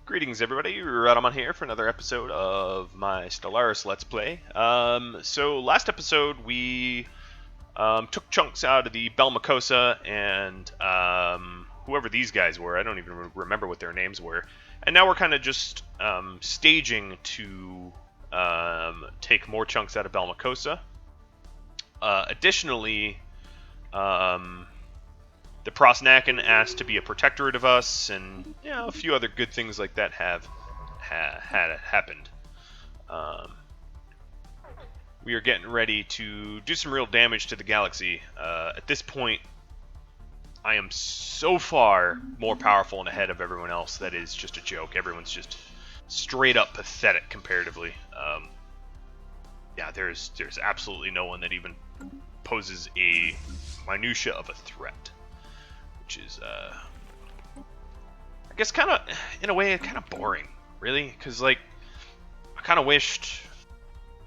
Greetings everybody, Radamon here for another episode of my Stellaris Let's Play. So last episode we took chunks out of the Belmacosa and whoever these guys were, I don't even remember what their names were. And now we're kind of just staging to take more chunks out of Belmacosa. Additionally, the Prosnaken asked to be a protectorate of us, and a few other good things like that have happened. We are getting ready to do some real damage to the galaxy. At this point, I am so far more powerful and ahead of everyone else that is just a joke. Everyone's just straight up pathetic comparatively. There's absolutely no one that even poses a minutia of a threat. Which is, I guess, kind of, in a way, kind of boring, really, because, like, I kind of wished,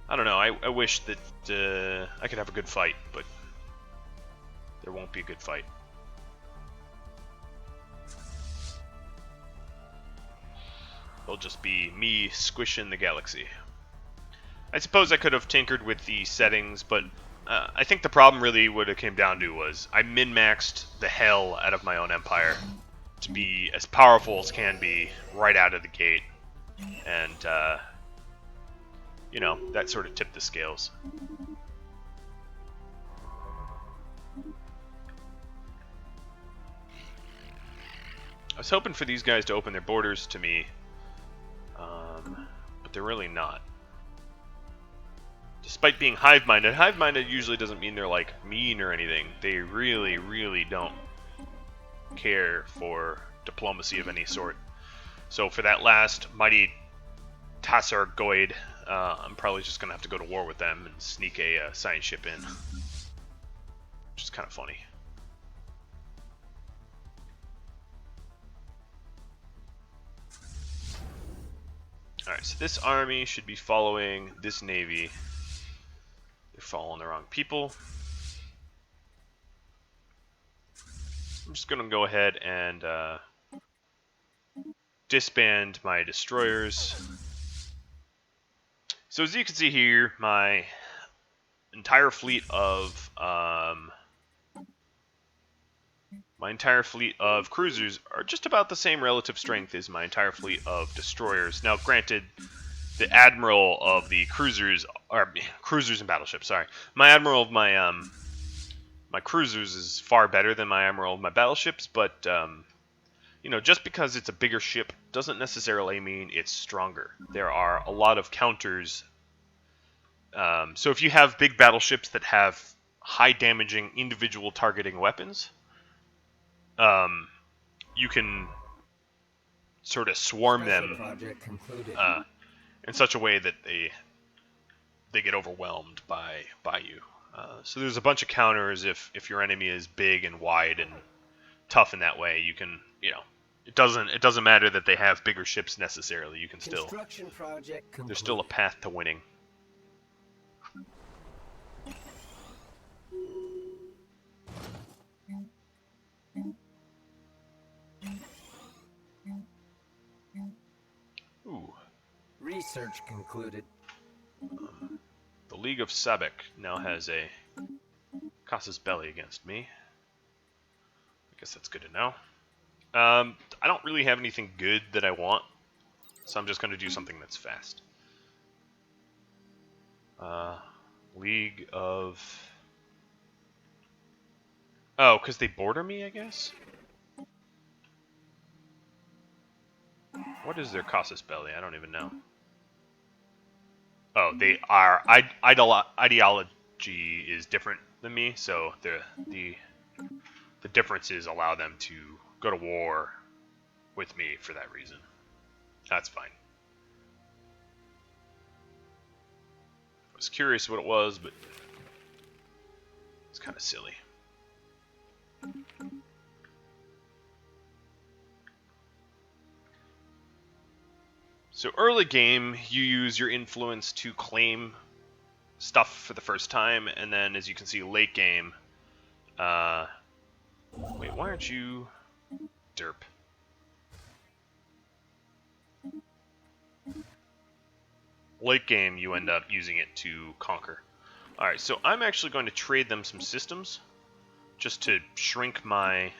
I don't know, I wish that I could have a good fight, but there won't be a good fight. It'll just be me squishing the galaxy. I suppose I could have tinkered with the settings, but I think the problem really what it came down to was I min-maxed the hell out of my own empire to be as powerful as can be right out of the gate. And, that sort of tipped the scales. I was hoping for these guys to open their borders to me, but they're really not. Despite being hive-minded usually doesn't mean they're, like, mean or anything. They really, really don't care for diplomacy of any sort. So for that last mighty Tassargoid, I'm probably just going to have to go to war with them and sneak a science ship in. Which is kind of funny. Alright, so this army should be following this navy. They're following the wrong people. I'm just going to go ahead and disband my destroyers. So as you can see here, my entire fleet of cruisers are just about the same relative strength as my entire fleet of destroyers. Now, granted, the admiral of the cruisers, or cruisers and battleships, sorry. My admiral of my my cruisers is far better than my admiral of my battleships, but just because it's a bigger ship doesn't necessarily mean it's stronger. There are a lot of counters. So if you have big battleships that have high damaging individual targeting weapons, you can sort of swarm them in such a way that they get overwhelmed by you. So there's a bunch of counters if your enemy is big and wide and tough in that way. You can, it doesn't matter that they have bigger ships necessarily. You can still, there's still a path to winning. Ooh. Research concluded. The League of Sabek now has a Casus Belli against me. I guess that's good to know. I don't really have anything good that I want, so I'm just going to do something that's fast. League of... Oh, because they border me, I guess? What is their Casus Belli? I don't even know. Oh, they are... Ideology is different than me, so the differences allow them to go to war with me for that reason. That's fine. I was curious what it was, but it's kind of silly. So early game, you use your influence to claim stuff for the first time, and then as you can see late game, wait, why aren't you derp? late game, you end up using it to conquer. Alright, so I'm actually going to trade them some systems, just to shrink my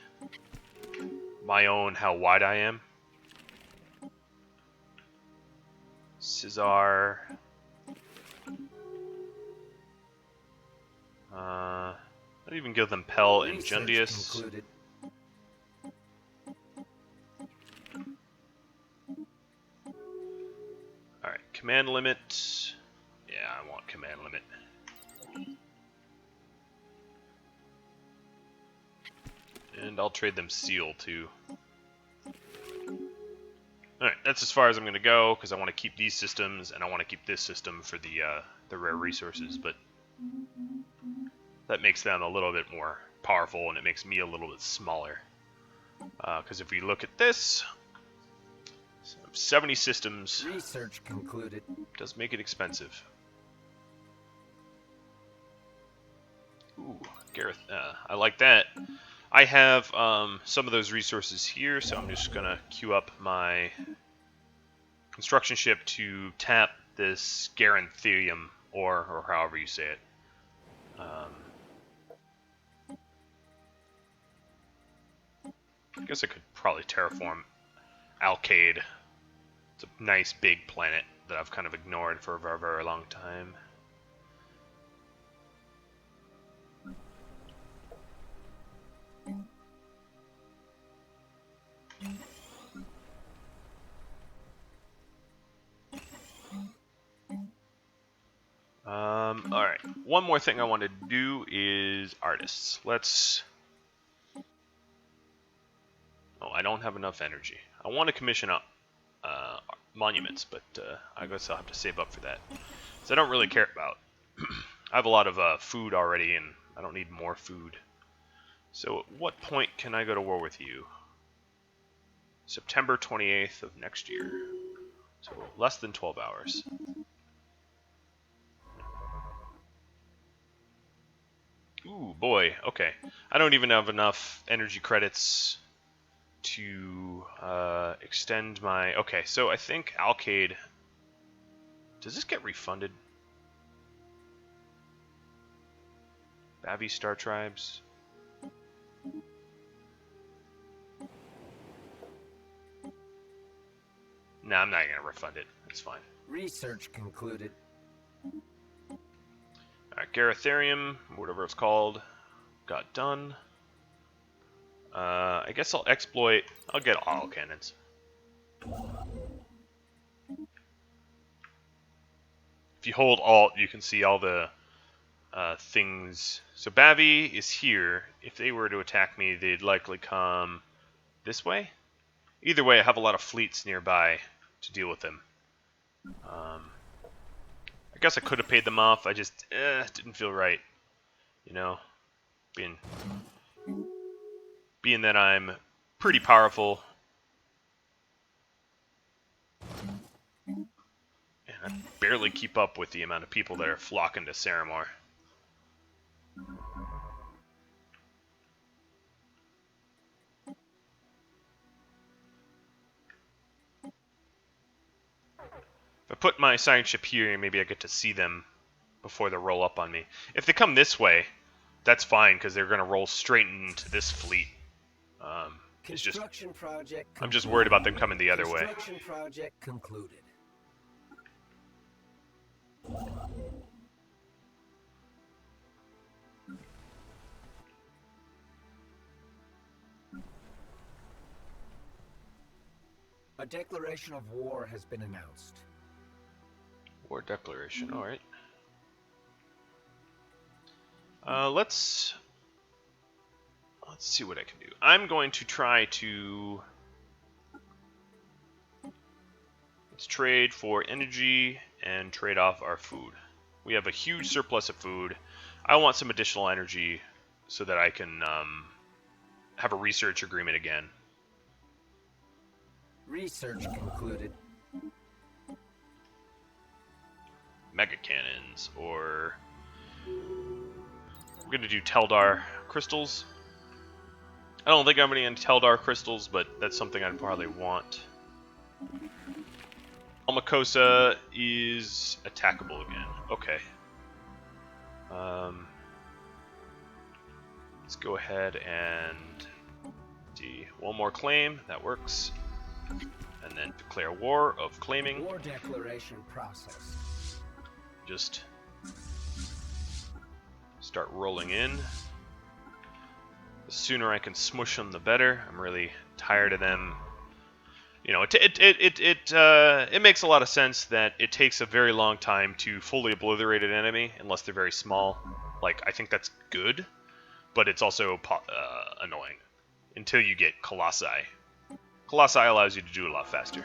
own how wide I am. Caesar. I'd even give them Pell and Jundius. Alright, command limit. Yeah, I want command limit. And I'll trade them Seal too. Alright, that's as far as I'm going to go, because I want to keep these systems, and I want to keep this system for the rare resources, but that makes them a little bit more powerful, and it makes me a little bit smaller. Because if we look at this, 70 systems Research concluded. does make it expensive. Ooh, Gareth, I like that. I have some of those resources here, so I'm just gonna queue up my construction ship to tap this Garantherium, or however you say it. I guess I could probably terraform Alcade. It's a nice big planet that I've kind of ignored for a very, very long time. Alright, one more thing I want to do is artists. Let's... Oh, I don't have enough energy. I want to commission up monuments, but I guess I'll have to save up for that. So I don't really care about. I have a lot of food already, and I don't need more food. So at what point can I go to war with you? September 28th of next year. So less than 12 hours. Ooh, boy. Okay. I don't even have enough energy credits to extend my... Okay, so I think Alcade... Does this get refunded? Bavi Star Tribes? Nah, I'm not going to refund it. It's fine. Research concluded. Alright, Garatherium, whatever it's called, got done. I guess I'll exploit... I'll get auto cannons. If you hold Alt, you can see all the things. So Bavi is here. If they were to attack me, they'd likely come this way. Either way, I have a lot of fleets nearby to deal with them. I guess I could have paid them off. I just didn't feel right, you know, being that I'm pretty powerful, and I barely keep up with the amount of people that are flocking to Saramor. If I put my science ship here, maybe I get to see them before they roll up on me. If they come this way, that's fine, because they're going to roll straight into this fleet. It's just, I'm just worried about them coming the other way. Construction project concluded. A declaration of war has been announced. War declaration, alright. Let's see what I can do. I'm going to try to... Let's trade for energy and trade off our food. We have a huge surplus of food. I want some additional energy so that I can have a research agreement again. Research concluded. Mega cannons, or we're gonna do Teldar crystals. I don't think I'm gonna get Teldar crystals, but that's something I'd probably want. Almacosa is attackable again. Okay. Let's go ahead and do one more claim. That works. And then declare war of claiming. War declaration process. Just start rolling in. The sooner I can smush them, the better. I'm really tired of them. You know, it makes a lot of sense that it takes a very long time to fully obliterate an enemy, unless they're very small. Like, I think that's good, but it's also annoying until you get Colossi. Colossi allows you to do it a lot faster.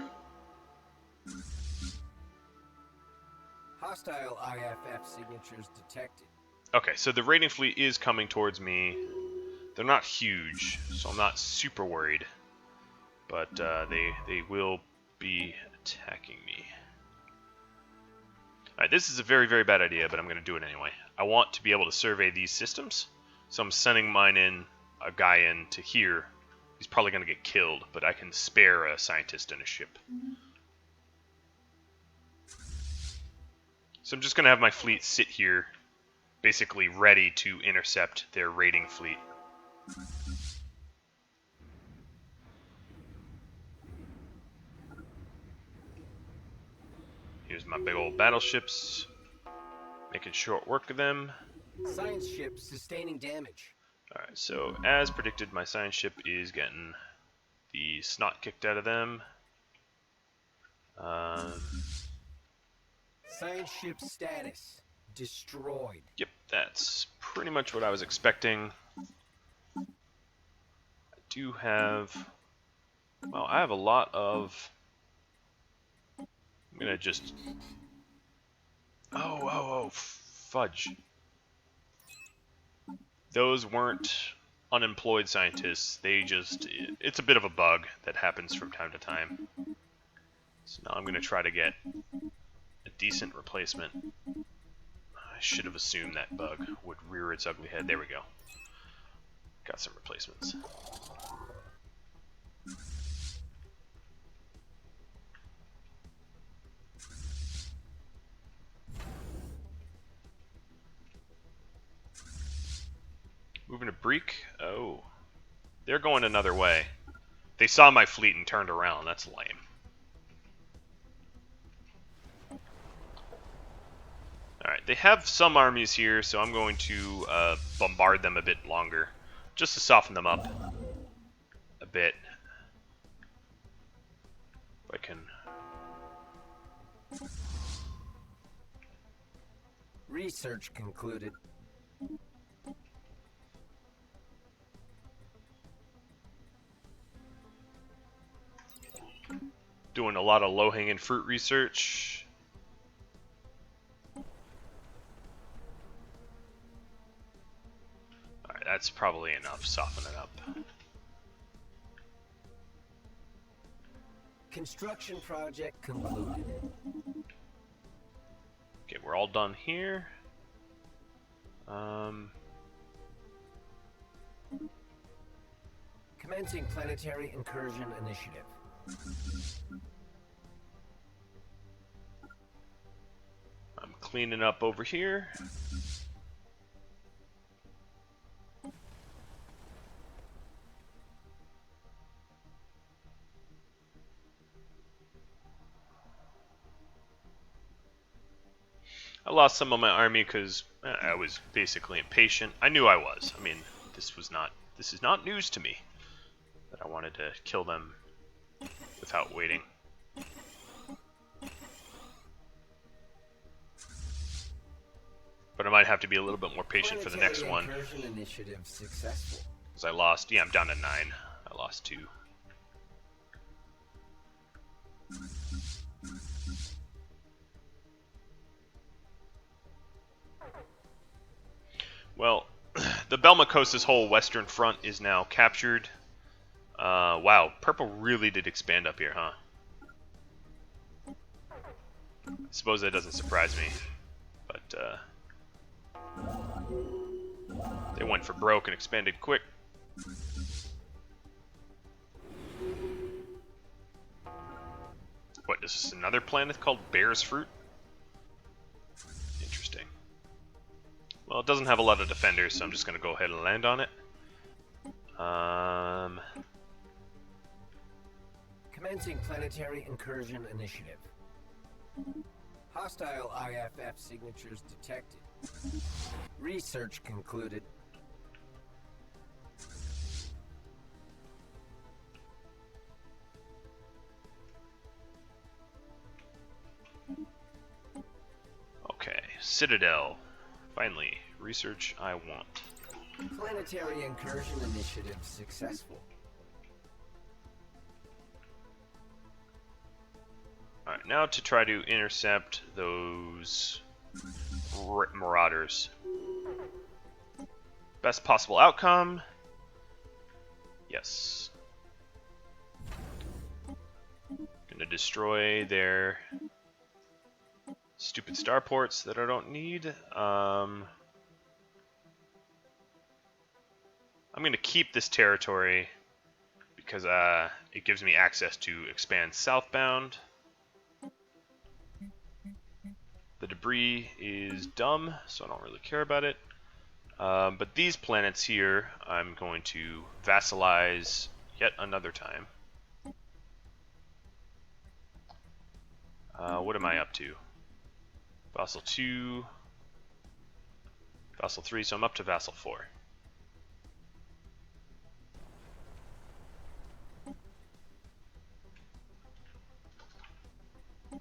Hostile IFF signatures detected. Okay, so the raiding fleet is coming towards me. They're not huge, so I'm not super worried. But they will be attacking me. Alright, this is a very, very bad idea, but I'm going to do it anyway. I want to be able to survey these systems, so I'm sending a guy in to here. He's probably going to get killed, but I can spare a scientist and a ship. So I'm just going to have my fleet sit here, basically ready to intercept their raiding fleet. Here's my big old battleships, making short work of them. Science ship sustaining damage. Alright, so as predicted, my science ship is getting the snot kicked out of them. Science ship status destroyed. Yep, that's pretty much what I was expecting. I do have... Well, I have a lot of... I'm gonna just... Oh, fudge. Those weren't unemployed scientists. They just... It's a bit of a bug that happens from time to time. So now I'm gonna try to get a decent replacement. I should have assumed that bug would rear its ugly head. There we go. Got some replacements. Moving to Breek. Oh. They're going another way. They saw my fleet and turned around. That's lame. Alright, they have some armies here, so I'm going to bombard them a bit longer, just to soften them up a bit. If I can... Research concluded. Doing a lot of low-hanging fruit research. Alright, that's probably enough. Soften it up. Construction project concluded. Okay, we're all done here. Commencing planetary incursion initiative. I'm cleaning up over here. I lost some of my army because I was basically impatient. I knew I was. I mean, this is not news to me that I wanted to kill them without waiting. But I might have to be a little bit more patient for the next one. Initiative successful. Because I lost, yeah, I'm down to 9. I lost 2. Well, the Belmacosa's whole western front is now captured. Wow, purple really did expand up here, huh? I suppose that doesn't surprise me, but they went for broke and expanded quick. What, is this another planet called Bear's Fruit? Interesting. Well, it doesn't have a lot of defenders, so I'm just going to go ahead and land on it. Commencing planetary incursion initiative. Hostile IFF signatures detected. Research concluded. Okay, Citadel. Finally, research I want. Planetary incursion initiative successful. Alright, now to try to intercept those marauders. Best possible outcome? Yes. Gonna destroy their stupid starports that I don't need. I'm gonna keep this territory because it gives me access to expand southbound. The debris is dumb, so I don't really care about it. But these planets here, I'm going to vassalize yet another time. What am I up to? Vassal 2, Vassal 3, so I'm up to Vassal 4.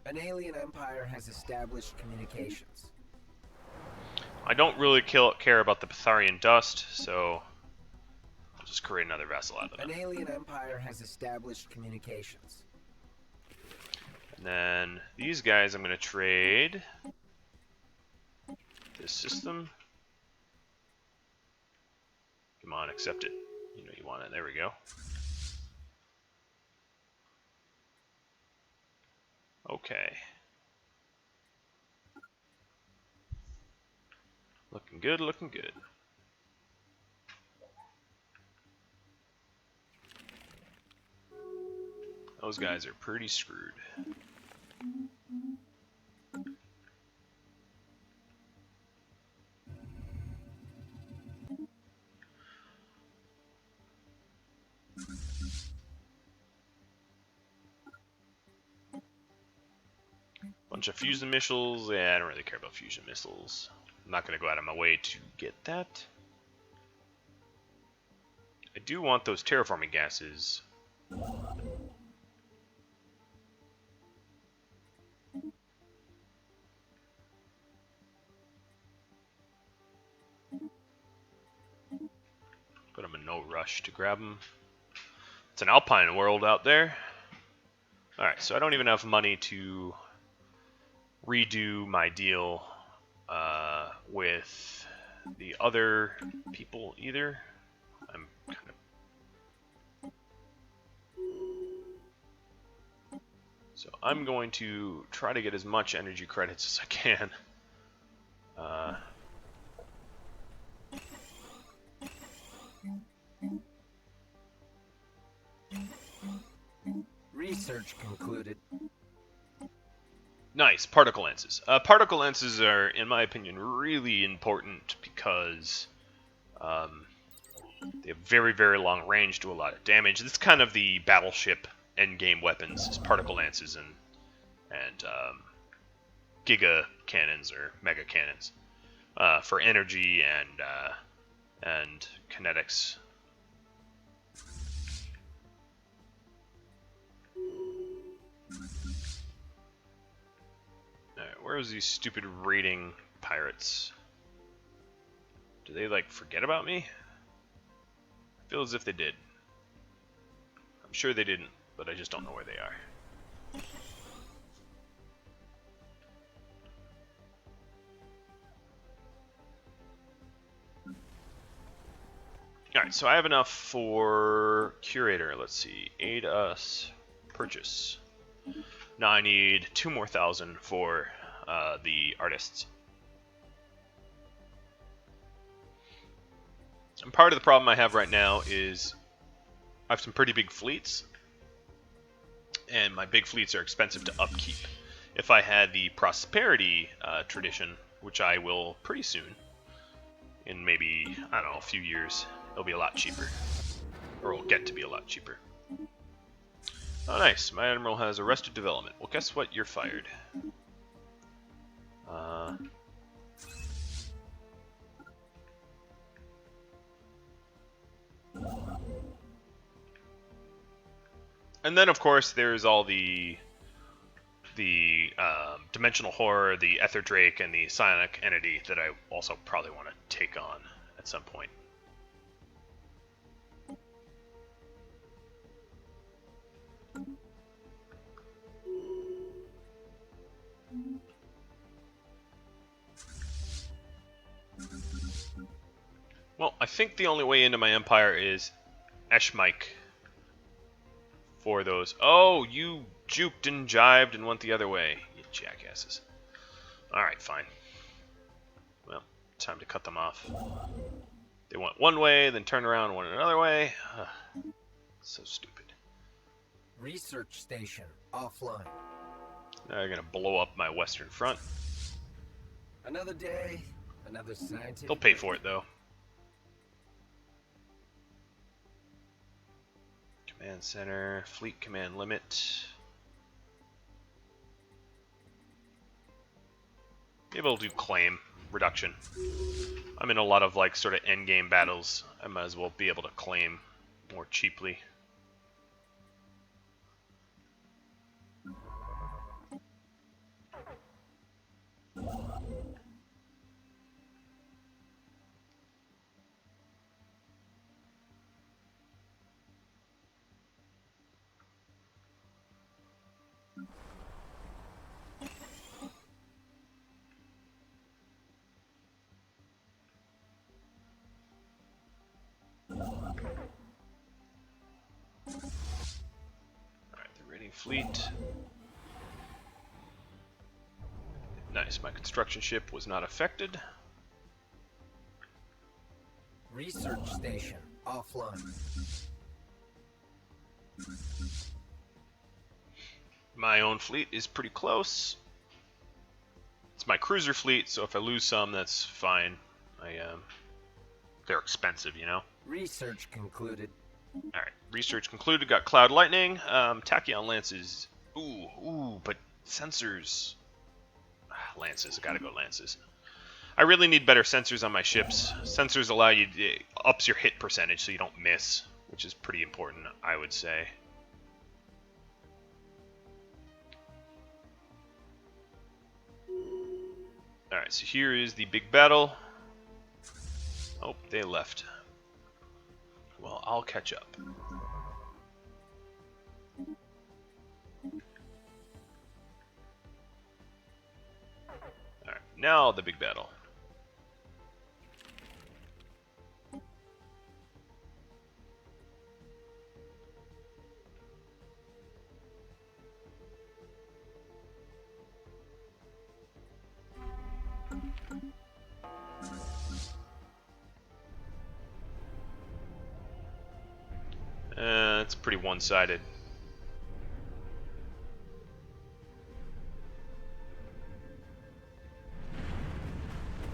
An alien empire has established communications. I don't really care about the Betharian dust, so I'll just create another vassal out of them. An alien empire has established communications. And then these guys I'm going to trade this system. Come on, accept it. You know you want it. There we go. Okay. Looking good, looking good. Those guys are pretty screwed. Bunch of fusion missiles. Yeah, I don't really care about fusion missiles. I'm not going to go out of my way to get that. I do want those terraforming gases. But I'm in no rush to grab them. It's an alpine world out there. Alright, so I don't even have money to redo my deal with the other people either. I'm kind of... So I'm going to try to get as much energy credits as I can. Research concluded. Nice, particle lances. Particle lances are, in my opinion, really important because they have very, very long range, do a lot of damage. It's kind of the battleship endgame weapons, is particle lances and giga cannons or mega cannons for energy and kinetics. Alright, where is these stupid raiding pirates? Do they, like, forget about me? I feel as if they did. I'm sure they didn't, but I just don't know where they are. Alright, so I have enough for Curator. Let's see. Aid us. Purchase. Now I need 2 more thousand for the artists. And part of the problem I have right now is I have some pretty big fleets, and my big fleets are expensive to upkeep. If I had the prosperity tradition, which I will pretty soon, in maybe, I don't know, a few years, it'll be a lot cheaper. Or it'll get to be a lot cheaper. Oh, nice. My admiral has arrested development. Well, guess what? You're fired. And then, of course, there's all the dimensional horror, the Ether Drake, and the psionic entity that I also probably want to take on at some point. Well, I think the only way into my empire is Eshmike. For those. Oh, you juked and jived and went the other way, you jackasses. Alright, fine. Well, time to cut them off. They went one way, then turned around and went another way. So stupid. Research station offline. Now they're gonna blow up my western front. Another day, another scientific. They'll pay for it, though. Command center, fleet command limit. Maybe I'll do claim reduction. I'm in a lot of like sort of end game battles. I might as well be able to claim more cheaply. Fleet. Nice, my construction ship was not affected. Research station offline. My own fleet is pretty close. It's my cruiser fleet, so if I lose some, that's fine. They're expensive, you know. Research concluded. Alright, research concluded, got Cloud Lightning, Tachyon Lances, but sensors, Lances, I gotta go Lances. I really need better sensors on my ships. Sensors allow you, ups your hit percentage so you don't miss, which is pretty important, I would say. Alright, so here is the big battle. Oh, they left. Well, I'll catch up. Alright, now the big battle. It's pretty one-sided.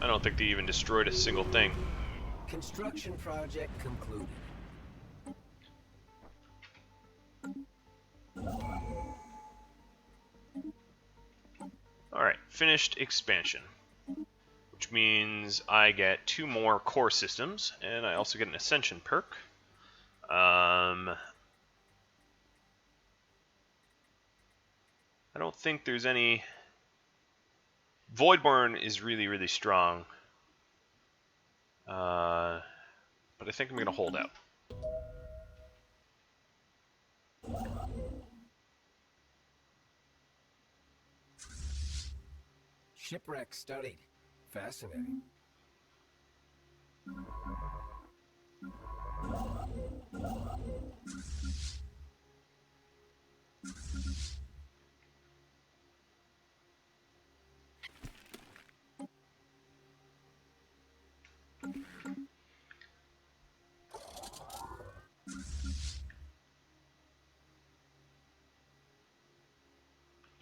I don't think they even destroyed a single thing. Construction project concluded. Alright, finished expansion. Which means I get 2 more core systems, and I also get an Ascension perk. I don't think there's any... Voidborn is really, really strong. But I think I'm going to hold out. Shipwreck studied. Fascinating.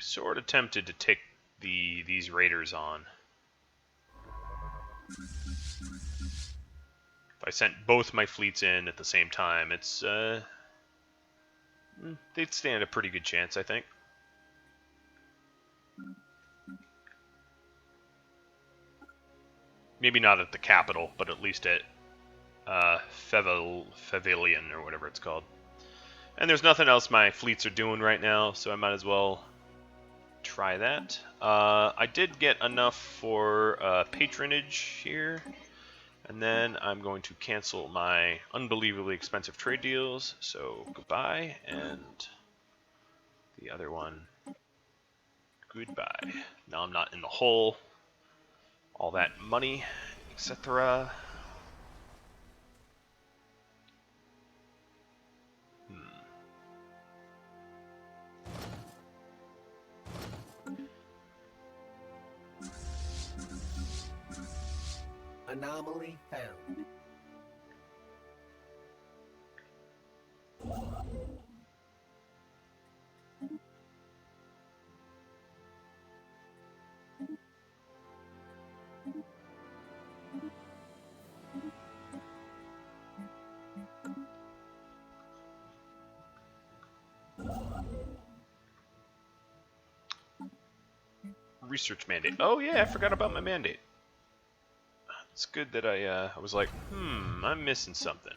sort of tempted to take these raiders on. If I sent both my fleets in at the same time, it's they'd stand a pretty good chance, I think. Maybe not at the capital, but at least at Favilion, or whatever it's called. And there's nothing else my fleets are doing right now, so I might as well try that. I did get enough for patronage here, and then I'm going to cancel my unbelievably expensive trade deals, so goodbye, and the other one, goodbye. Now I'm not in the hole. All that money, etc. Anomaly found. Research mandate. Oh yeah, I forgot about my mandate. It's good that I was like, I'm missing something.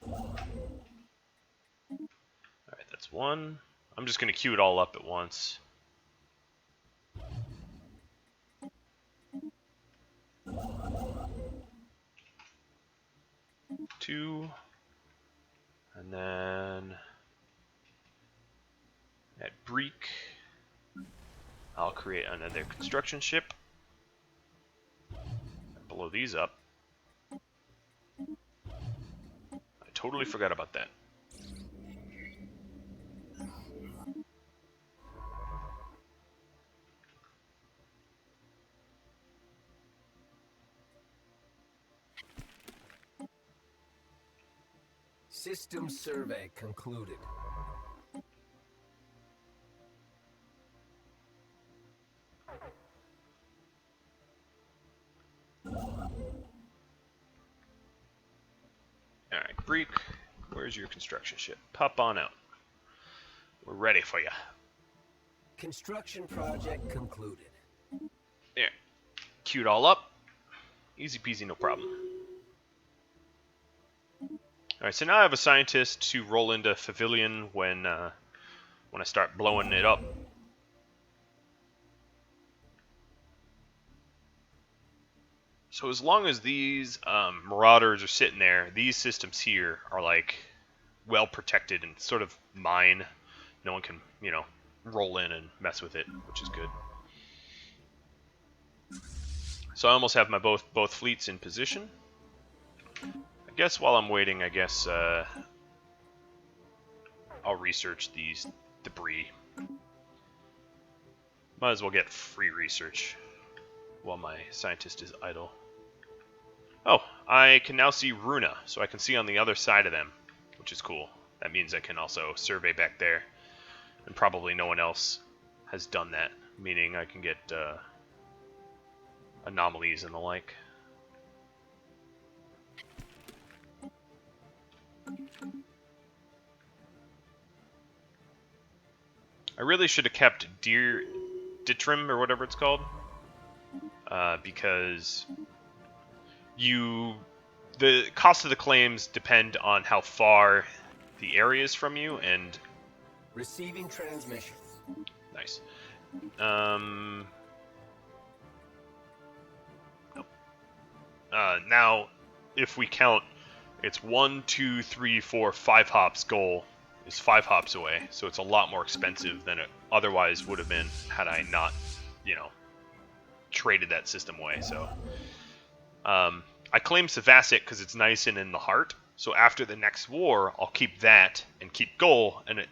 Alright, that's one. I'm just going to queue it all up at once. Two. And then at Breek, I'll create another construction ship. Blow these up. I totally forgot about that. System survey concluded. Alright, Breek, where's your construction ship? Pop on out. We're ready for you. Construction project concluded. There. Queued all up. Easy peasy, no problem. Alright, so now I have a scientist to roll into Favilion when I start blowing it up. So as long as these marauders are sitting there, these systems here are like well protected and sort of mine. No one can, roll in and mess with it, which is good. So I almost have my both fleets in position. I guess while I'm waiting, I'll research these debris. Might as well get free research while my scientist is idle. Oh, I can now see Runa, so I can see on the other side of them, which is cool. That means I can also survey back there, and probably no one else has done that, meaning I can get anomalies and the like. I really should have kept Ditrim, or whatever it's called, because the cost of the claims depend on how far the area is from you, and Receiving transmission. nice. Now, if we count, it's 1, 2, 3, 4, 5 hops goal is 5 hops away, so it's a lot more expensive than it otherwise would have been had I not, traded that system away. So, I claim Savasset because it's nice and in the heart. So after the next war, I'll keep that and keep goal, and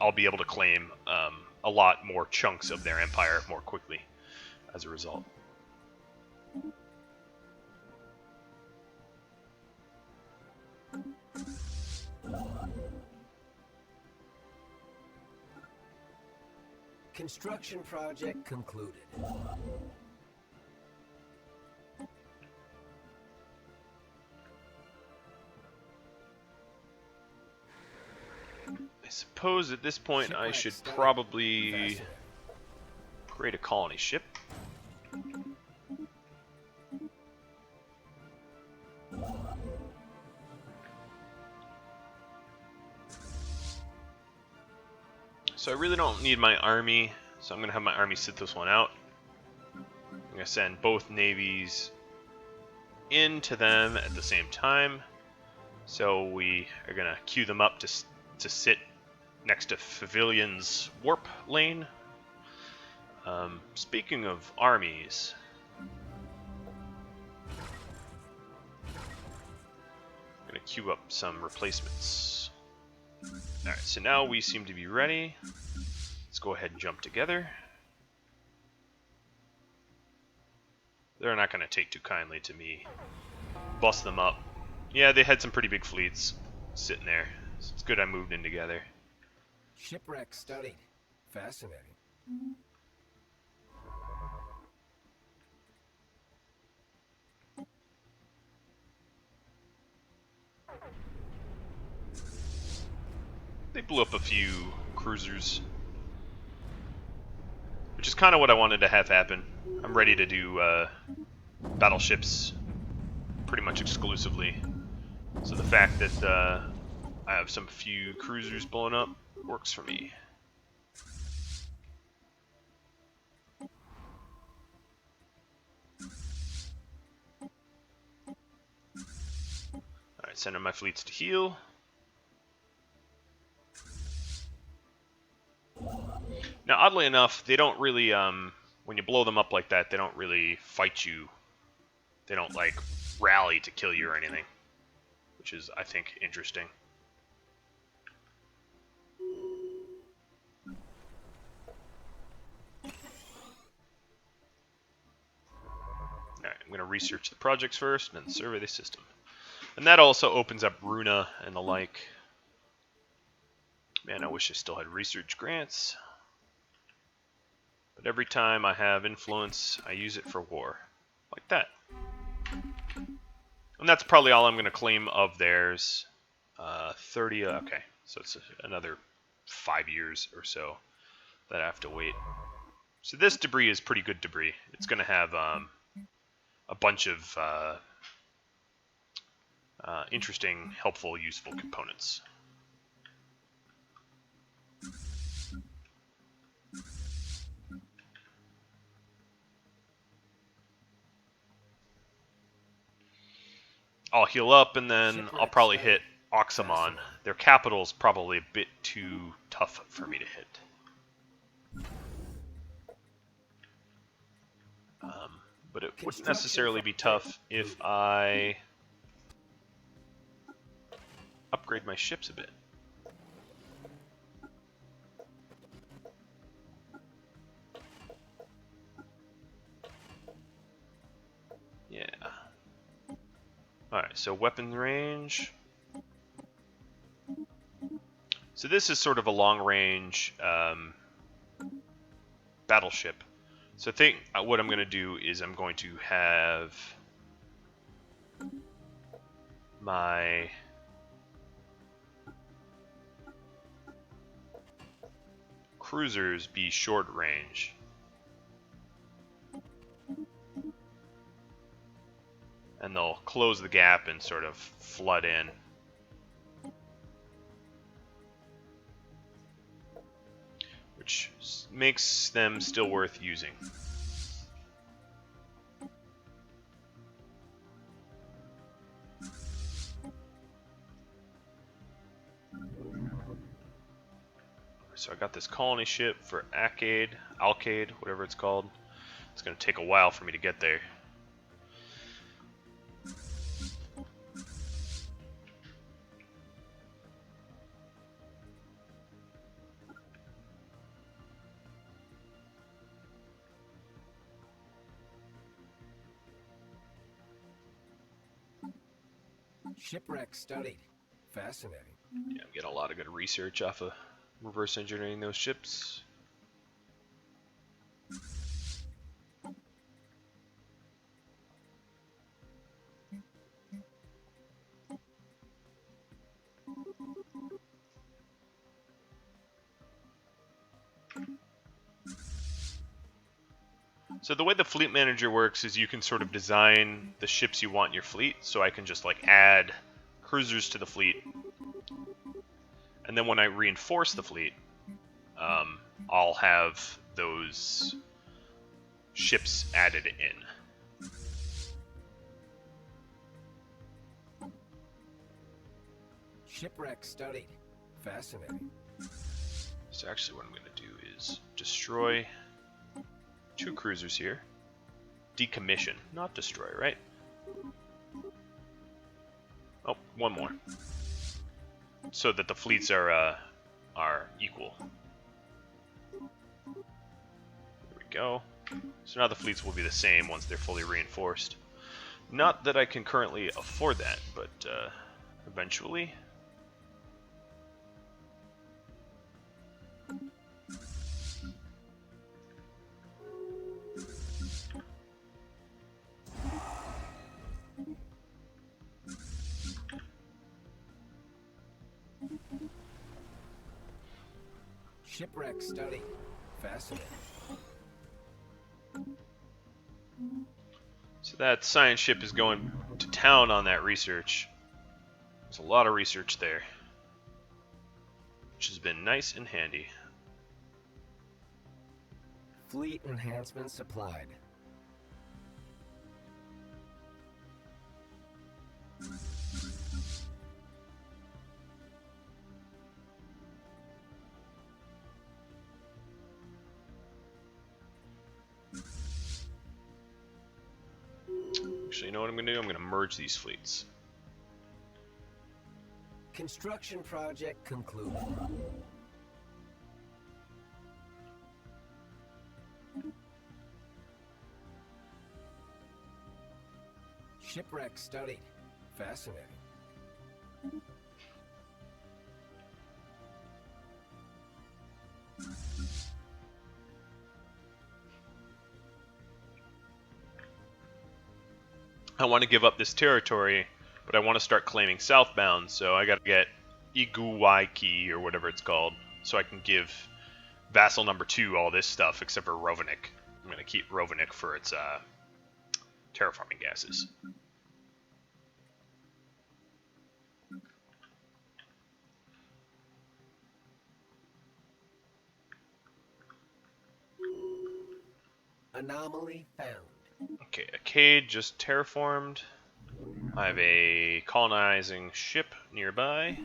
I'll be able to claim a lot more chunks of their empire more quickly as a result. Construction project concluded. I suppose at this point I should Shipwreck probably Fascinating. create a colony ship. So I really don't need my army, so I'm going to have my army sit this one out. I'm going to send both navies into them at the same time. So we are going to queue them up to sit next to Pavilion's warp lane. Speaking of armies, I'm going to queue up some replacements. Alright, so now we seem to be ready. Let's go ahead and jump together. They're not going to take too kindly to me. Bust them up. Yeah, they had some pretty big fleets sitting there. So it's good I moved in together. Shipwreck studied. Fascinating. They blew up a few cruisers, which is kind of what I wanted to have happen. I'm ready to do battleships pretty much exclusively. So the fact that I have some few cruisers blowing up works for me. Alright, sending my fleets to heal. Now, oddly enough, they don't really, when you blow them up like that, they don't really fight you. They don't, like, rally to kill you or anything, which is, I think, interesting. Alright, I'm going to research the projects first, and then survey the system. And that also opens up Runa and the like. Man, I wish I still had research grants. But every time I have influence, I use it for war. Like that. And that's probably all I'm going to claim of theirs. 30, okay. So it's another 5 years or so that I have to wait. So this debris is pretty good debris. It's going to have a bunch of interesting, helpful, useful components. I'll heal up, and then I'll probably hit Oxamon. Their capital's probably a bit too tough for me to hit. But it wouldn't necessarily be tough if I upgrade my ships a bit. Yeah. Alright, so weapons range. So this is sort of a long-range battleship. So I think what I'm going to do is I'm going to have my cruisers be short range. And they'll close the gap and sort of flood in. Which makes them still worth using. So I got this colony ship for Alcade, whatever it's called. It's going to take a while for me to get there. Shipwreck studied. Fascinating. Yeah, I'm getting a lot of good research off of reverse engineering those ships. So the way the fleet manager works is you can sort of design the ships you want in your fleet. So I can just like add cruisers to the fleet, and then when I reinforce the fleet, I'll have those ships added in. Shipwreck studied. Fascinating. So actually what I'm going to do is destroy 2 cruisers here. Decommission, not destroy, right? Oh, 1 more. So that the fleets are equal. There we go. So now the fleets will be the same once they're fully reinforced. Not that I can currently afford that, but eventually. Shipwreck study. Fascinating. So that science ship is going to town on that research. There's a lot of research there, which has been nice and handy. Fleet enhancement supplied. Actually, you know what I'm going to do? I'm going to merge these fleets. Construction project concluded. Shipwreck studied. Fascinating. I want to give up this territory, but I want to start claiming southbound, so I gotta get Iguaiki, or whatever it's called, so I can give vassal number 2 all this stuff, except for Rovanic. I'm gonna keep Rovanic for its terraforming gases. Anomaly found. Okay, Acade just terraformed. I have a colonizing ship nearby.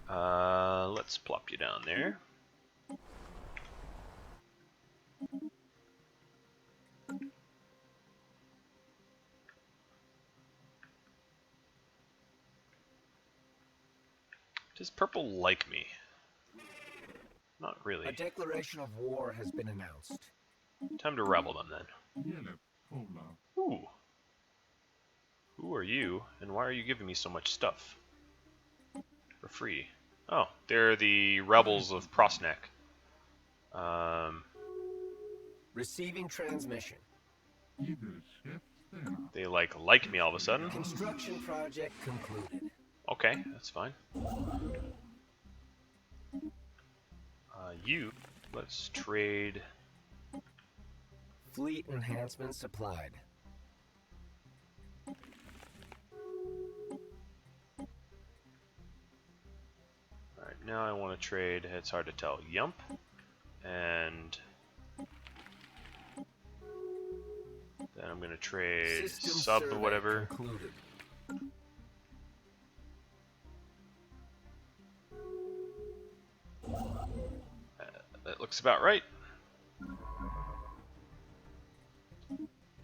Let's plop you down there. Does purple like me? Not really. A declaration of war has been announced. Time to rebel them then. Ooh. Who are you, and why are you giving me so much stuff? For free. Oh, they're the rebels of Prosnek. Receiving transmission. They like me all of a sudden. Construction project concluded. Okay, that's fine. Let's trade. Fleet enhancement supplied. Alright, now I want to trade, it's hard to tell, Yump, and then I'm going to trade System sub or survey whatever. concluded. That looks about right.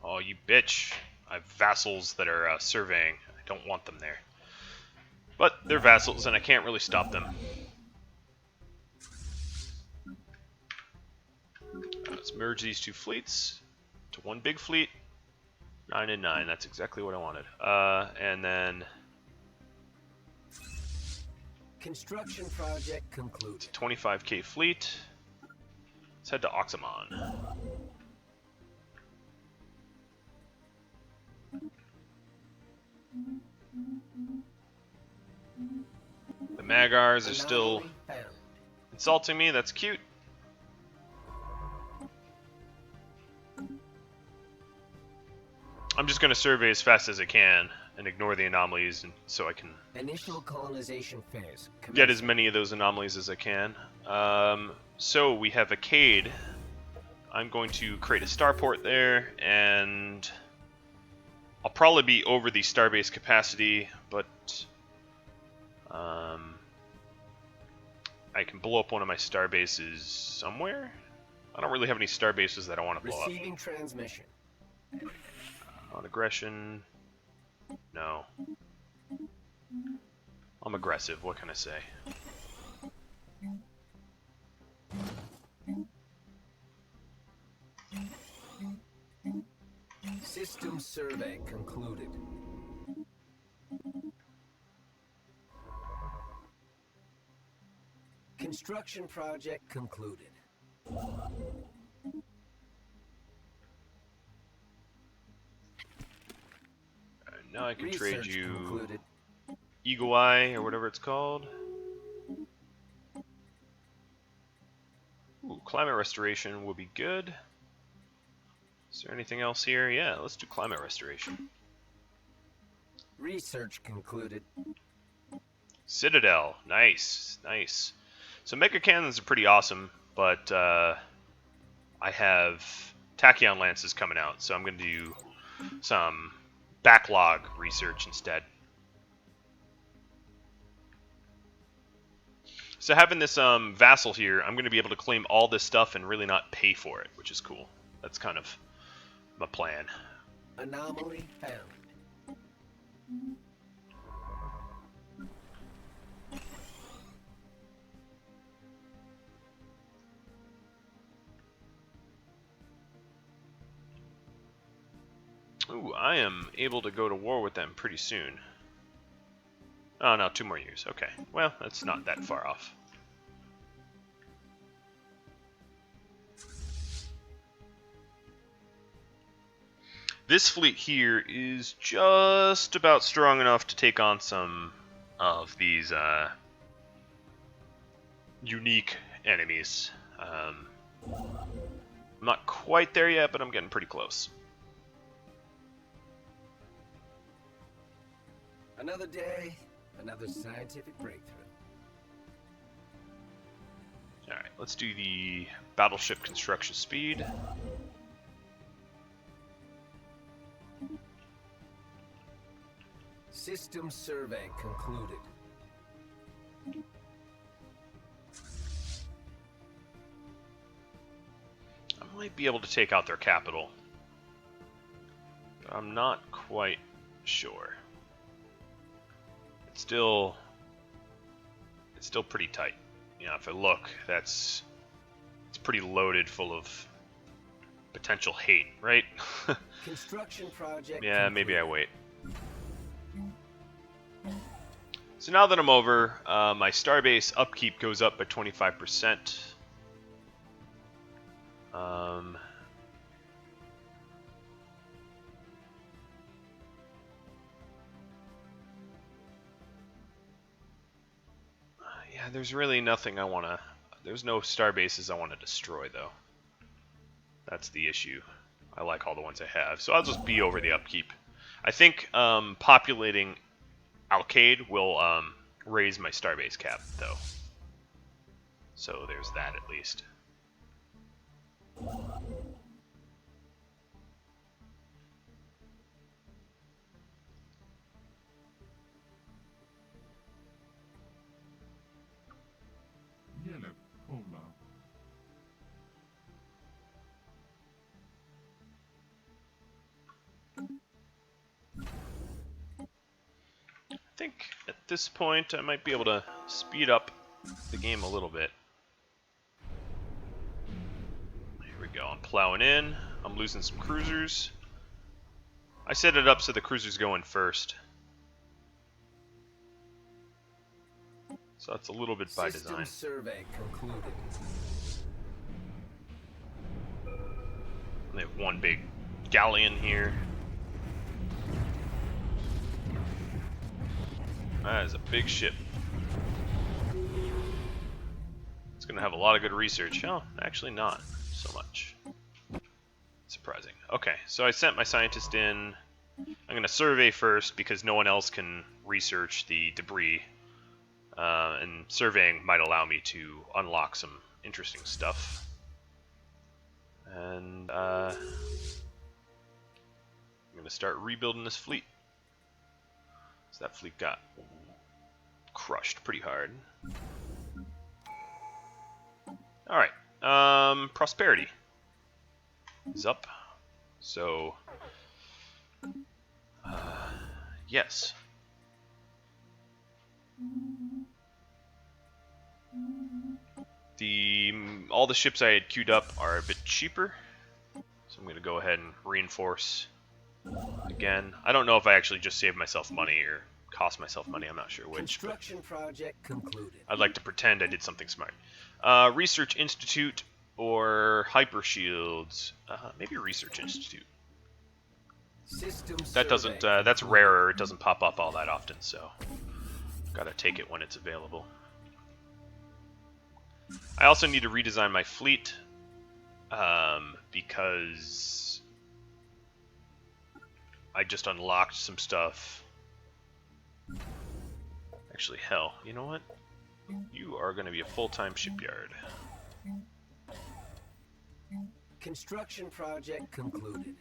Oh, you bitch. I have vassals that are surveying. I don't want them there. But they're vassals, and I can't really stop them. Let's merge these 2 fleets to 1 big fleet. 9 and 9, that's exactly what I wanted. And then Construction project concluded. 25k fleet. Let's head to Oxamon. The Magars are still Anomaly found. insulting me, that's cute. I'm just going to survey as fast as I can and ignore the anomalies, and so I can Initial colonization phase. get as many of those anomalies as I can. So we have a Cade. I'm going to create a starport there, and I'll probably be over the starbase capacity, but I can blow up one of my starbases somewhere. I don't really have any starbases that I want to blow up. Receiving transmission. On aggression, no. I'm aggressive, what can I say? System survey concluded. Construction project concluded. Now I can Research trade you concluded. Eagle Eye, or whatever it's called. Ooh, climate restoration will be good. Is there anything else here? Yeah, let's do climate restoration. Research concluded. Citadel, nice, nice. So mecha cannons are pretty awesome, but I have tachyon lances coming out, so I'm going to do some backlog research instead. So having this vassal here, I'm going to be able to claim all this stuff and really not pay for it, which is cool. That's kind of my plan. Anomaly found. Ooh, I am able to go to war with them pretty soon. Oh, no, 2 more years. Okay. Well, that's not that far off. This fleet here is just about strong enough to take on some of these unique enemies. I'm not quite there yet, but I'm getting pretty close. Another day, another scientific breakthrough. Alright, let's do the battleship construction speed. System survey concluded. I might be able to take out their capital, but I'm not quite sure. It's still pretty tight. You know, if I look, it's pretty loaded full of potential hate, right? Construction project. Yeah, maybe I wait. So now that I'm over, my starbase upkeep goes up by 25%. Yeah, there's really nothing I want to... There's no star bases I want to destroy, though. That's the issue. I like all the ones I have. So I'll just be over the upkeep. I think populating Alcade will raise my starbase cap, though. So there's that, at least. I think at this point I might be able to speed up the game a little bit. Here we go, I'm plowing in. I'm losing some cruisers. I set it up so the cruisers go in first. So that's a little bit by design. System survey concluded. They have one big galleon here. That is a big ship. It's going to have a lot of good research. Oh, actually not so much. Surprising. Okay, so I sent my scientist in. I'm going to survey first because no one else can research the debris. And surveying might allow me to unlock some interesting stuff. And I'm going to start rebuilding this fleet. So that fleet got crushed pretty hard. Alright, prosperity is up. So, yes. All the ships I had queued up are a bit cheaper. So I'm going to go ahead and reinforce again. I don't know if I actually just saved myself money or cost myself money. I'm not sure which. Construction project concluded. I'd like to pretend I did something smart. Research Institute or Hyper Shields. Maybe Research Institute. Systems That doesn't. That's rarer. It doesn't pop up all that often, so gotta take it when it's available. I also need to redesign my fleet because I just unlocked some stuff. Actually, hell, you know what? You are going to be a full-time shipyard. Construction project concluded.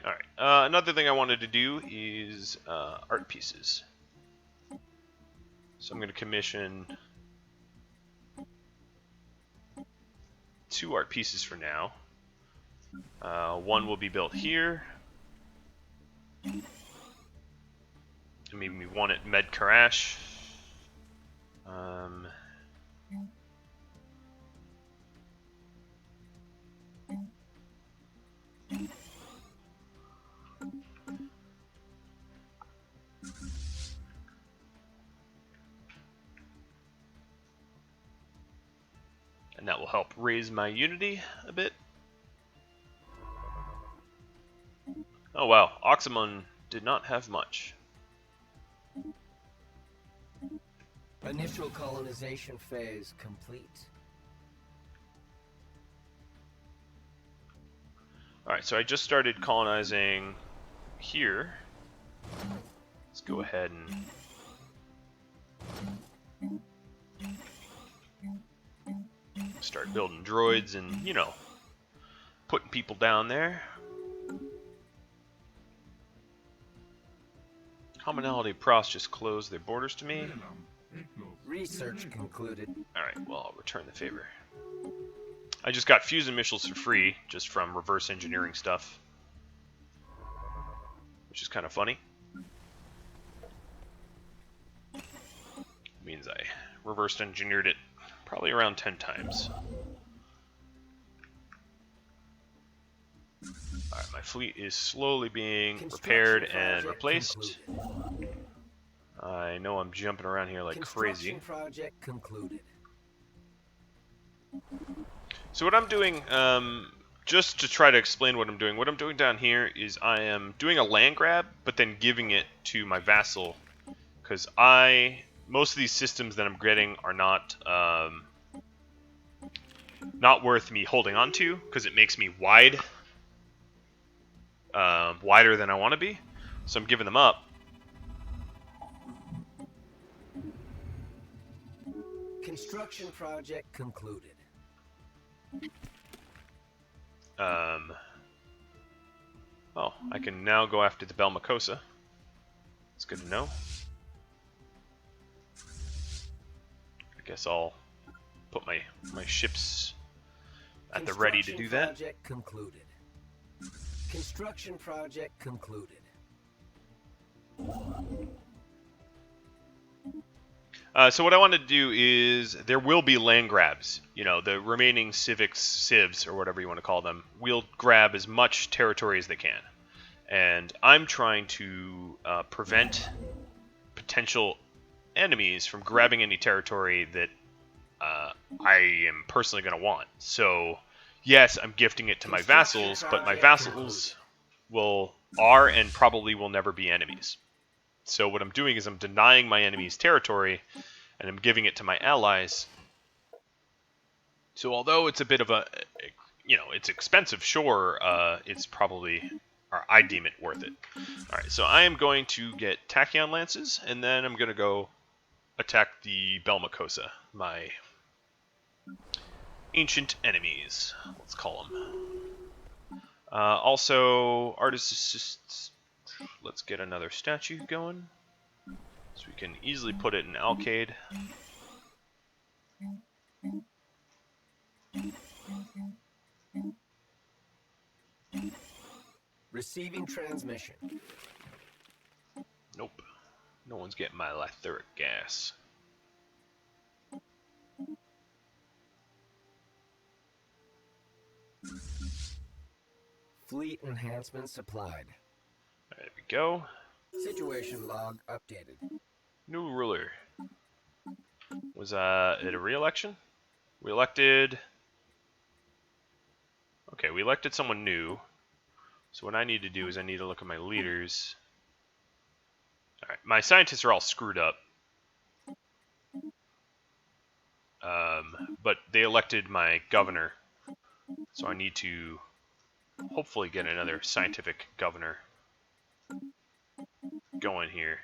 Alright, another thing I wanted to do is art pieces. So I'm going to commission 2 art pieces for now. One will be built here. I mean, we want it Med Karash. And that will help raise my unity a bit. Oh wow, Oxymon did not have much. Initial colonization phase complete. Alright, so I just started colonizing here. Let's go ahead and start building droids and, you know, putting people down there. Commonality Pros just closed their borders to me. Research concluded. Alright, well, I'll return the favor. I just got fusion missiles for free, just from reverse engineering stuff. Which is kind of funny. Means I reverse engineered it probably around 10 times. Alright, my fleet is slowly being repaired and replaced. Concluded. I know I'm jumping around here like crazy. Project concluded. So what I'm doing, just to try to explain what I'm doing down here is I am doing a land grab, but then giving it to my vassal, because most of these systems that I'm getting are not worth me holding on to, because it makes me wider than I want to be, so I'm giving them up. Construction project concluded. Oh, I can now go after the Belmacosa. It's good to know. I guess I'll put my ships at the ready to do that. Project concluded. Construction project concluded. So what I want to do is, there will be land grabs. You know, the remaining civs, or whatever you want to call them, will grab as much territory as they can. And I'm trying to prevent potential enemies from grabbing any territory that I am personally going to want. So, yes, I'm gifting it to my vassals, but my vassals are and probably will never be enemies. So what I'm doing is I'm denying my enemy's territory, and I'm giving it to my allies. So although it's a bit of a, it's expensive, sure, it's probably, or I deem it worth it. All right, so I am going to get Tachyon Lances, and then I'm going to go attack the Belmacosa, my ancient enemies, let's call them. Also, Artist Assists, let's get another statue going, so we can easily put it in Alcade. Receiving transmission. Nope. No one's getting my lythuric gas. Fleet enhancement supplied. There we go. Situation log updated. New ruler. Was it a re-election? We elected... Okay, we elected someone new. So what I need to do is I need to look at my leaders. Alright, my scientists are all screwed up. But they elected my governor. So I need to hopefully get another scientific governor going here.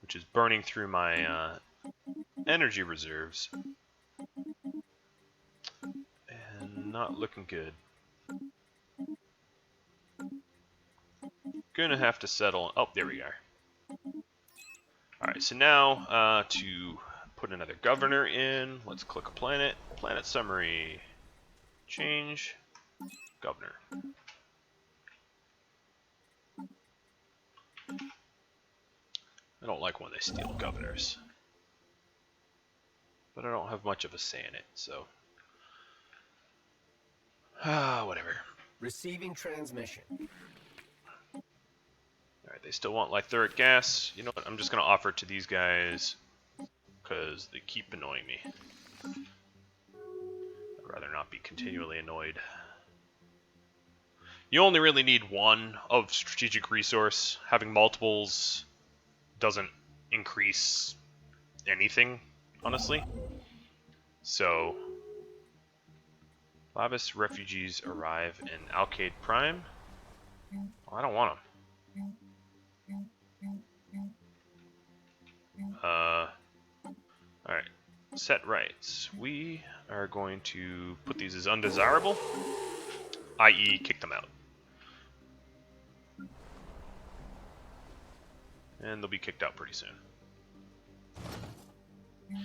Which is burning through my energy reserves. And not looking good. Gonna have to settle. Oh, there we are. Alright, so now to put another governor in, let's click a planet. Planet summary. Change. Governor. I don't like when they steal governors. But I don't have much of a say in it, so. Whatever. Receiving transmission. Alright, they still want lythuric gas. You know what? I'm just going to offer it to these guys because they keep annoying me. I'd rather not be continually annoyed. You only really need one of strategic resource. Having multiples doesn't increase anything, honestly. So, Lavis refugees arrive in Alcade Prime. Well, I don't want them. Alright, set rights. We are going to put these as undesirable, i.e. kick them out. And they'll be kicked out pretty soon.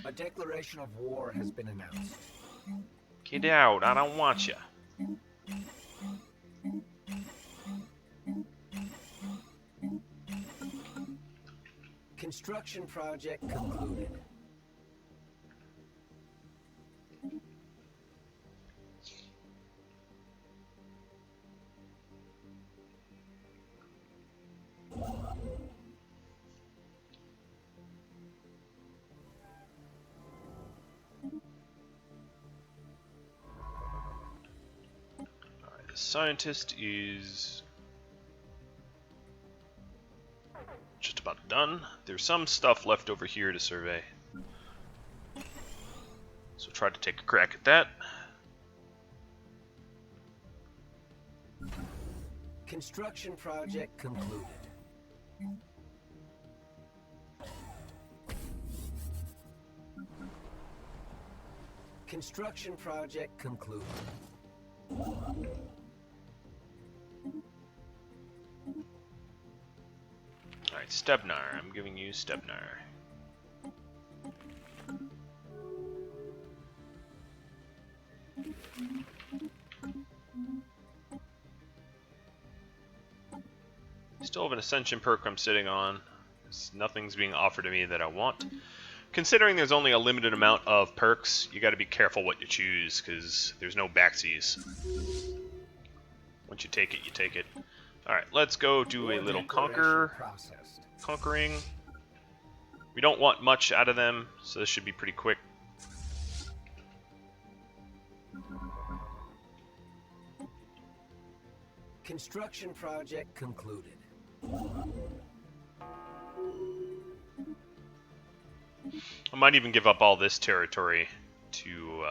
A declaration of war has been announced. Get out, I don't want ya. Construction project concluded. Alright, the scientist is just about done. There's some stuff left over here to survey. So try to take a crack at that. Construction project concluded. Construction project concluded. Alright, Stebnar. I'm giving you Stebnar. Still have an Ascension perk I'm sitting on. Nothing's being offered to me that I want. Considering there's only a limited amount of perks, you gotta be careful what you choose, because there's no backsies. Once you take it, you take it. Alright, let's go do a little conquering. We don't want much out of them, so this should be pretty quick. Construction project concluded. I might even give up all this territory to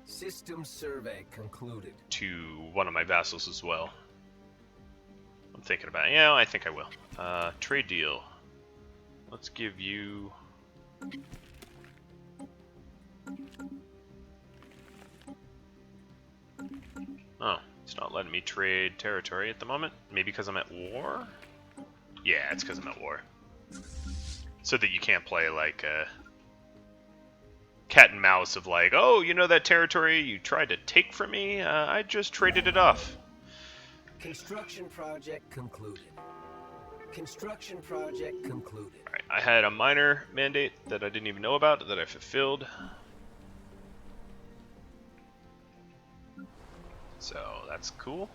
System survey concluded. one of my vassals as well. I'm thinking about it. Yeah, I think I will. Trade deal. Let's give you... Oh, it's not letting me trade territory at the moment. Maybe because I'm at war? Yeah, it's because I'm at war. So that you can't play like cat and mouse of like, oh, you know that territory you tried to take from me? I just traded it off. Construction project concluded. Construction project concluded. Alright, I had a minor mandate that I didn't even know about that I fulfilled. So that's cool.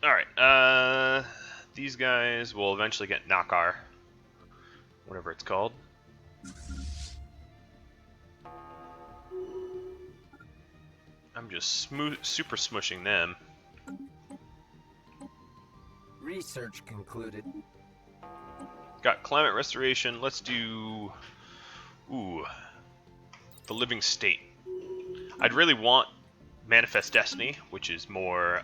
Alright, these guys will eventually get Nakar. Whatever it's called. I'm just super smushing them. Research concluded. Got climate restoration. Let's do... Ooh. The living state. I'd really want Manifest Destiny, which is more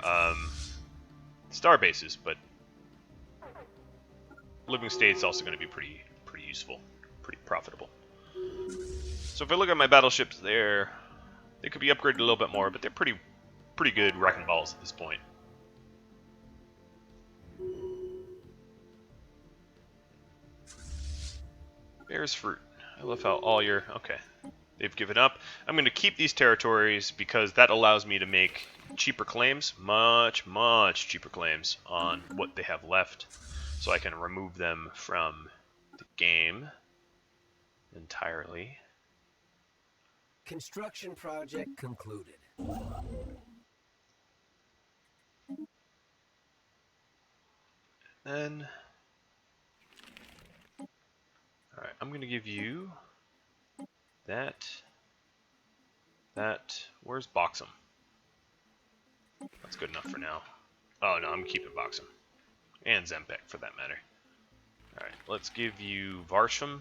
star bases, but living state's also going to be pretty useful, pretty profitable. So if I look at my battleships, they could be upgraded a little bit more, but they're pretty good wrecking balls at this point. Bear's fruit. I love how all your... Okay. They've given up. I'm going to keep these territories because that allows me to make cheaper claims. Much cheaper claims on what they have left. So I can remove them from the game entirely. Construction project concluded. Then... Alright, I'm going to give you... That. Where's Boxum? That's good enough for now. Oh no, I'm keeping Boxum. And Zempek for that matter. Alright, let's give you Varsham.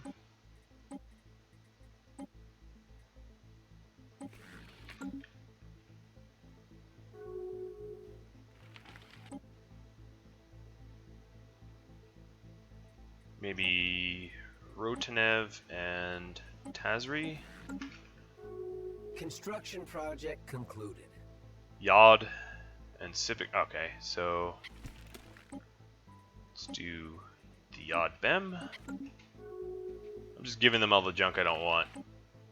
Maybe Rotanev and Tazri. Construction project concluded. Yod and Civic. Okay, so let's do the Yod Bem. I'm just giving them all the junk I don't want,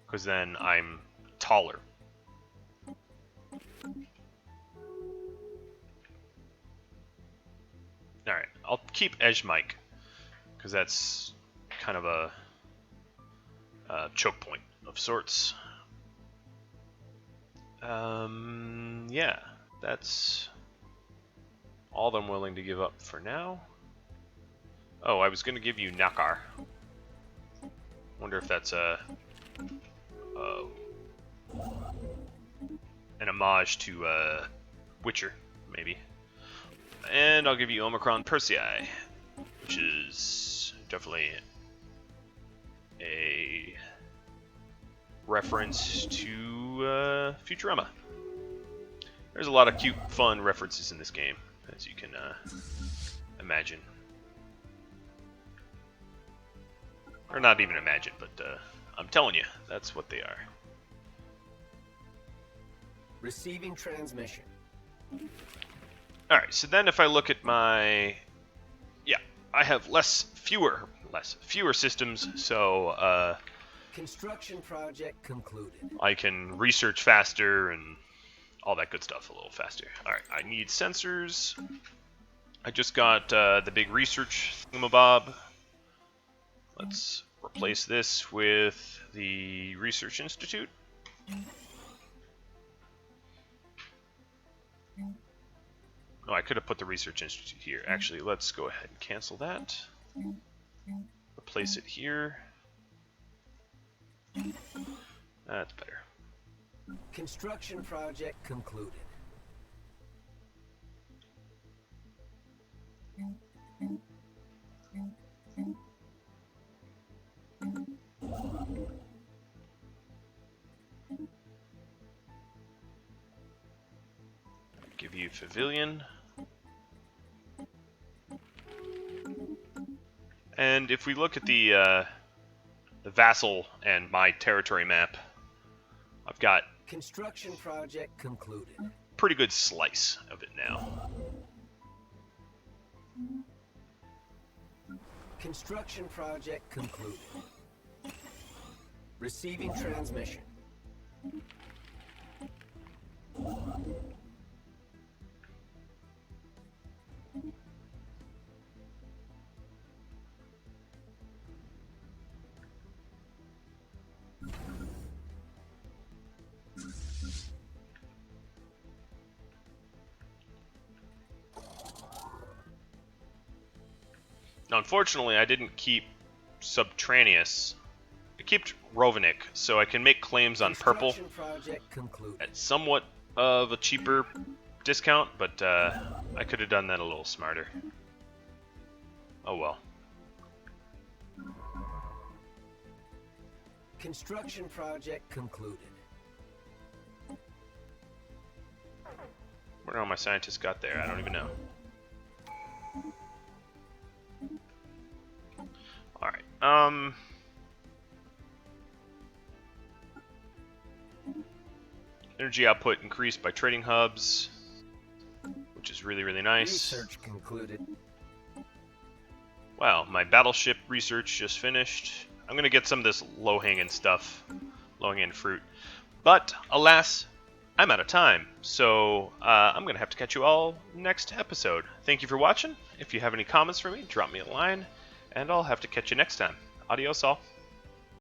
because then I'm taller. Alright, I'll keep Ejmike, because that's kind of a choke point of sorts. Yeah, that's all I'm willing to give up for now. Oh, I was going to give you Nakar. Wonder if that's an homage to Witcher, maybe. And I'll give you Omicron Persei, which is definitely a reference to Futurama. There's a lot of cute, fun references in this game, as you can imagine. Or not even imagine, but I'm telling you, that's what they are. Receiving transmission. Alright, so then if I look at my... Yeah, I have fewer systems, so Construction project concluded. I can research faster and all that good stuff a little faster. Alright, I need sensors. I just got the big research thingamabob. Let's replace this with the Research Institute. Oh, I could have put the Research Institute here. Actually, let's go ahead and cancel that. Place it here. That's better. Construction project concluded. Give you Pavilion. And if we look at the vassal and my territory map, I've got Construction project concluded. pretty good slice of it now. Construction project concluded. Receiving transmission. Now, unfortunately, I didn't keep Subterraneous. I kept Rovenick, so I can make claims on purple Project concluded. at somewhat of a cheaper discount, but I could have done that a little smarter. Oh well. Construction project concluded. Where all my scientists got there, I don't even know. Alright, energy output increased by trading hubs, which is really, really nice. Research concluded. Wow, my battleship research just finished. I'm gonna get some of this low-hanging stuff, low-hanging fruit. But, alas, I'm out of time, so I'm gonna have to catch you all next episode. Thank you for watching. If you have any comments for me, drop me a line, and I'll have to catch you next time. Adios all.